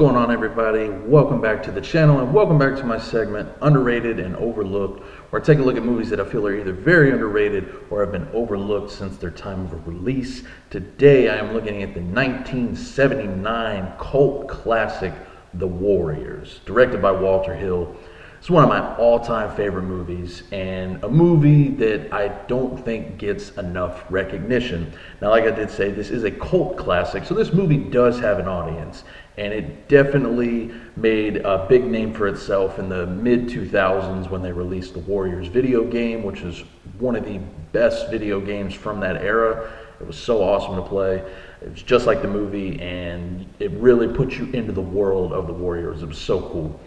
going on, everybody? Welcome back to the channel and welcome back to my segment, Underrated and Overlooked, where I take a look at movies that I feel are either very underrated or have been overlooked since their time of release. Today I am looking at the 1979 cult classic, The Warriors, directed by Walter Hill. It's one of my all-time favorite movies, and a movie that I don't think gets enough recognition. Now, like I did say, this is a cult classic, so this movie does have an audience, and it definitely made a big name for itself in the mid-2000s when they released the Warriors video game, which is one of the best video games from that era. It was so awesome to play. It was just like the movie, and it really put you into the world of the Warriors. It was so cool.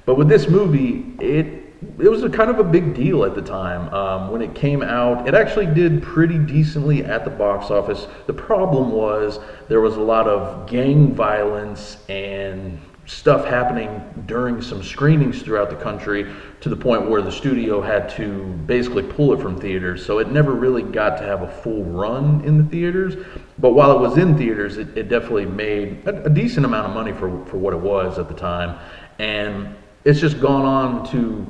But with this movie, it was a kind of a big deal at the time. When it came out, it actually did pretty decently at the box office. The problem was there was a lot of gang violence and stuff happening during some screenings throughout the country, to the point where the studio had to basically pull it from theaters. So it never really got to have a full run in the theaters. But while it was in theaters, it definitely made a decent amount of money for what it was at the time. And it's just gone on to,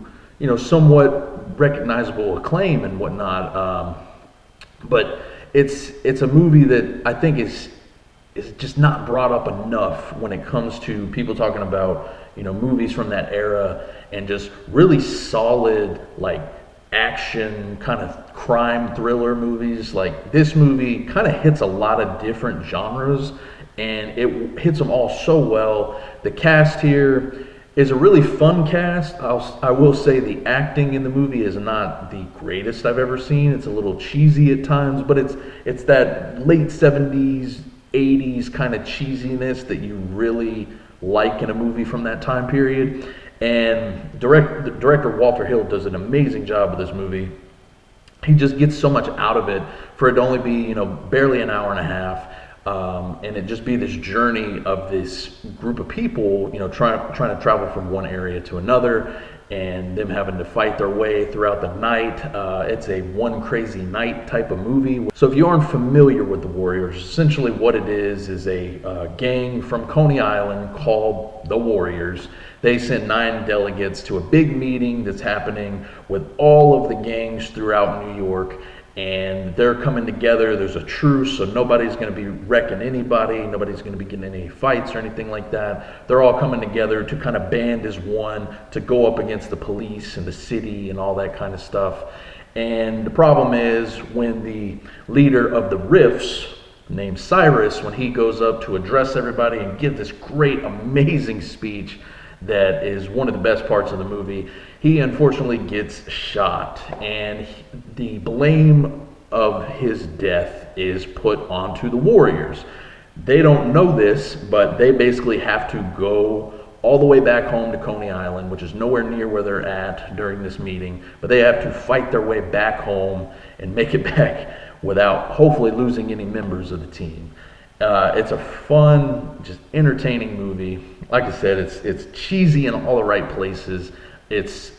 somewhat recognizable acclaim and whatnot. But it's a movie that I think is just not brought up enough when it comes to people talking about, movies from that era and just really solid, like, action kind of crime thriller movies. Like, this movie kind of hits a lot of different genres, and it hits them all so well. The cast here is a really fun cast. I will say the acting in the movie is not the greatest I've ever seen. It's a little cheesy at times, but it's that late 70s, 80s kind of cheesiness that you really like in a movie from that time period. And the director Walter Hill does an amazing job with this movie. He just gets so much out of it for it to only be, barely an hour and a half. And it just be this journey of this group of people, trying to travel from one area to another, and them having to fight their way throughout the night. It's a one crazy night type of movie. So if you aren't familiar with the Warriors, essentially what it is a gang from Coney Island called the Warriors. They sent 9 delegates to a big meeting that's happening with all of the gangs throughout New York. And they're coming together. There's a truce, so nobody's going to be wrecking anybody. Nobody's going to be getting any fights or anything like that. They're all coming together to kind of band as one to go up against the police and the city and all that kind of stuff. And the problem is when the leader of the Riffs, named Cyrus, when he goes up to address everybody and give this great, amazing speech that is one of the best parts of the movie, he unfortunately gets shot, and the blame of his death is put onto the Warriors. They don't know this, but they basically have to go all the way back home to Coney Island, which is nowhere near where they're at during this meeting, but they have to fight their way back home and make it back without hopefully losing any members of the team. It's a fun, just entertaining movie. Like I said, it's cheesy in all the right places. It's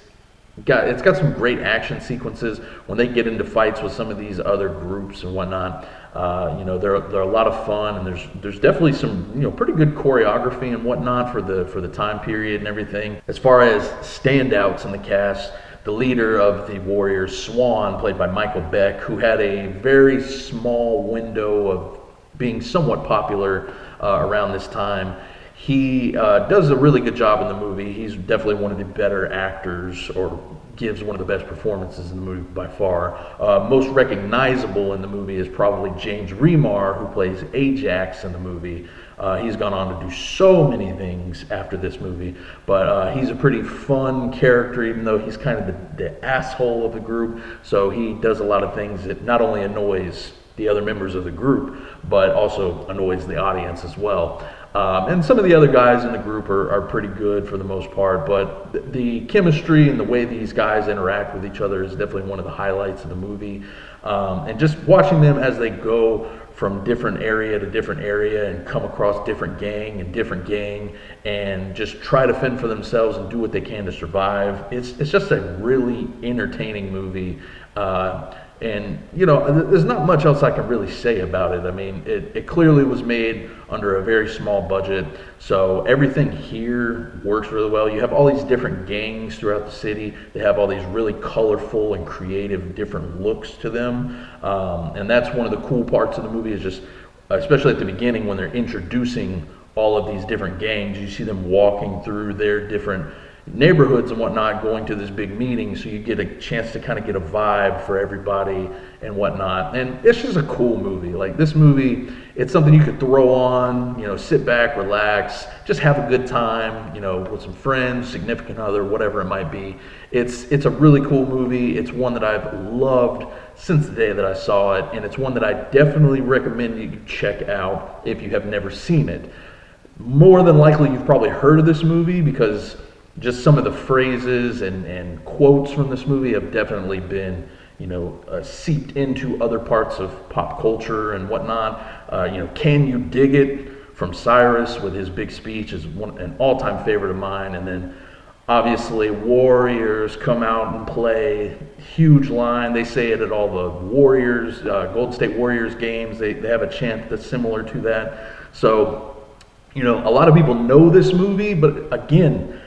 got some great action sequences when they get into fights with some of these other groups and whatnot. They're a lot of fun, and there's definitely some pretty good choreography and whatnot for the time period and everything. As far as standouts in the cast, the leader of the Warriors, Swan, played by Michael Beck, who had a very small window of being somewhat popular around this time. He does a really good job in the movie. He's definitely one of the better actors, or gives one of the best performances in the movie by far. Most recognizable in the movie is probably James Remar, who plays Ajax in the movie. He's gone on to do so many things after this movie, but he's a pretty fun character, even though he's kind of the asshole of the group. So he does a lot of things that not only annoys the other members of the group, but also annoys the audience as well. And some of the other guys in the group are pretty good for the most part, but the chemistry and the way these guys interact with each other is definitely one of the highlights of the movie. And just watching them as they go from different area to different area and come across different gang and just try to fend for themselves and do what they can to survive. It's just a really entertaining movie. And, you know, there's not much else I can really say about it. I mean, it clearly was made under a very small budget, so everything here works really well. You have all these different gangs throughout the city. They have all these really colorful and creative different looks to them. And that's one of the cool parts of the movie, is just, especially at the beginning when they're introducing all of these different gangs, you see them walking through their different neighborhoods and whatnot, going to this big meeting, so you get a chance to kind of get a vibe for everybody and whatnot. And it's just a cool movie. Like, this movie, it's something you could throw on, you know, sit back, relax, just have a good time, you know, with some friends, significant other, whatever it might be. It's a really cool movie. It's one that I've loved since the day that I saw it, and it's one that I definitely recommend you check out if you have never seen it. More than likely, you've probably heard of this movie, because just some of the phrases and quotes from this movie have definitely been, you know, seeped into other parts of pop culture and whatnot. You know, "Can You Dig It" from Cyrus with his big speech is an all-time favorite of mine. And then obviously Warriors come out and play, huge line. They say it at all the Warriors, Golden State Warriors games. They have a chant that's similar to that. So, you know, a lot of people know this movie, but again,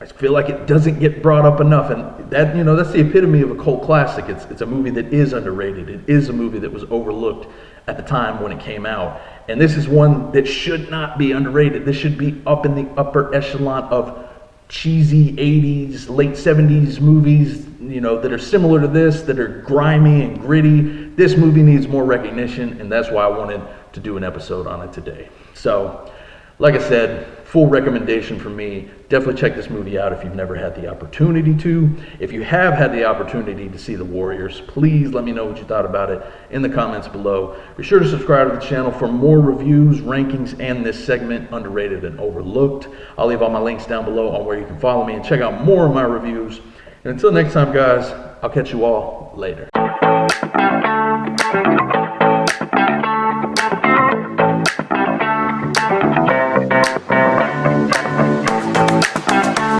I feel like it doesn't get brought up enough, and that, you know, that's the epitome of a cult classic. It's a movie that is underrated. It is a movie that was overlooked at the time when it came out, and this is one that should not be underrated. This should be up in the upper echelon of cheesy 80s, late 70s movies, you know, that are similar to this, that are grimy and gritty. This movie needs more recognition, and that's why I wanted to do an episode on it today. So, like I said, full recommendation from me. Definitely check this movie out if you've never had the opportunity to. If you have had the opportunity to see The Warriors, please let me know what you thought about it in the comments below. Be sure to subscribe to the channel for more reviews, rankings, and this segment, Underrated and Overlooked. I'll leave all my links down below on where you can follow me and check out more of my reviews. And until next time, guys, I'll catch you all later.